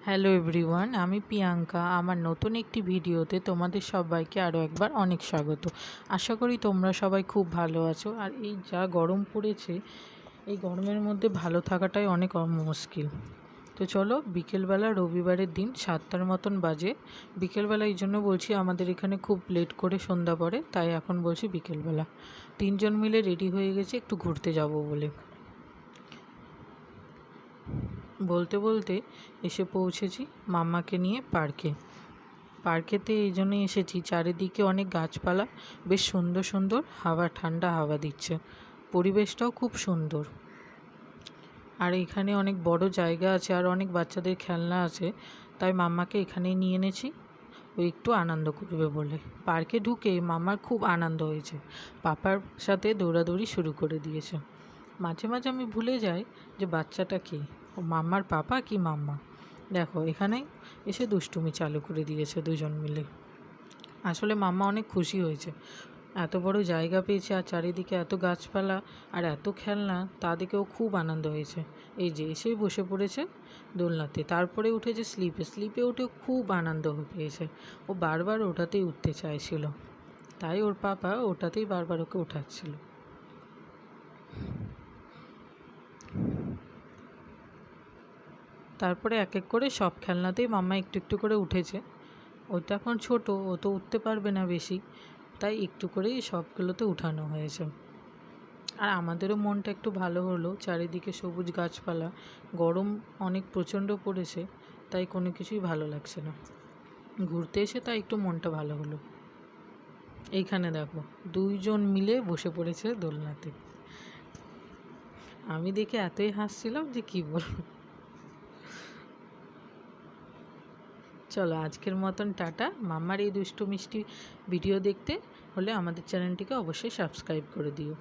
Hello everyone, আমি প্রিয়াঙ্কা। আমার নতুন একটি ভিডিওতে তোমাদের সবাইকে আরও একবার অনেক স্বাগত। আশা করি তোমরা সবাই খুব ভালো আছো। আর এই যা গরম পড়েছে, এই গরমের মধ্যে ভালো থাকাটাই অনেক মুশকিল। তো চলো, বিকেলবেলা রবিবারের দিন 7টার মতন বাজে। বিকেলবেলা এই জন্য বলছি, আমাদের এখানে খুব লেট করে সন্ধ্যা পড়ে, তাই এখন বলছি বিকেলবেলা। 3জন মিলে রেডি হয়ে গেছে একটু ঘুরতে যাব বলে। বলতে বলতে এসে পৌঁছেছি মাম্মাকে নিয়ে পার্কেতে এই জন্যই এসেছি, চারিদিকে অনেক গাছপালা, বেশ সুন্দর সুন্দর হাওয়া, ঠান্ডা হাওয়া দিচ্ছে, পরিবেশটাও খুব সুন্দর। আর এখানে অনেক বড় জায়গা আছে আর অনেক বাচ্চাদের খেলনা আছে, তাই মাম্মাকে এখানেই নিয়ে এনেছি, ও একটু আনন্দ করবে বলে। পার্কে ঢুকে মাম্মার খুব আনন্দ হয়েছে, পাপার সাথে দৌড়াদৌড়ি শুরু করে দিয়েছে। মাঝে মাঝে আমি ভুলে যাই যে বাচ্চাটা কে, ও মাম্মার পাপা কি মাম্মা। দেখো, এখানে এসে দুষ্টুমি চালু করে দিয়েছে দুজন মিলে। আসলে মাম্মা অনেক খুশি হয়েছে, এত বড় জায়গা পেয়েছে আর চারিদিকে এত গাছপালা আর এত খেলনা, তা দেখেও খুব আনন্দ হয়েছে। এই যে এসেই বসে পড়েছে দোলনাতে, তারপরে উঠেছে স্লিপে উঠে খুব আনন্দ পেয়েছে। ও বারবার ওটাতেই উঠতে চাইছিল, তাই ওর পাপা ওটাতেই বারবার ওকে ওঠাচ্ছিল। তারপরে এক এক করে সব খেলনাতেই মাম্মা একটু একটু করে উঠেছে। ওটা এখন ছোট, ও তো উঠতে পারবে না বেশি, তাই একটু করেই সবগুলোতে উঠানো হয়েছে। আর আমাদেরও মনটা একটু ভালো হলো, চারিদিকে সবুজ গাছপালা। গরম অনেক প্রচণ্ড পড়েছে, তাই কোনো কিছুই ভালো লাগছে না। ঘুরতে এসে তাই একটু মনটা ভালো হলো। এইখানে দেখো, 2জন মিলে বসে পড়েছে দোলনাতে। আমি দেখে এতই হাসছিলাম যে কী বলবো। চলো, আজকের মতন টাটা। মাম্মার এই দুষ্টু মিষ্টি ভিডিও দেখতে হলে আমাদের চ্যানেলটিকে অবশ্যই সাবস্ক্রাইব করে দিও।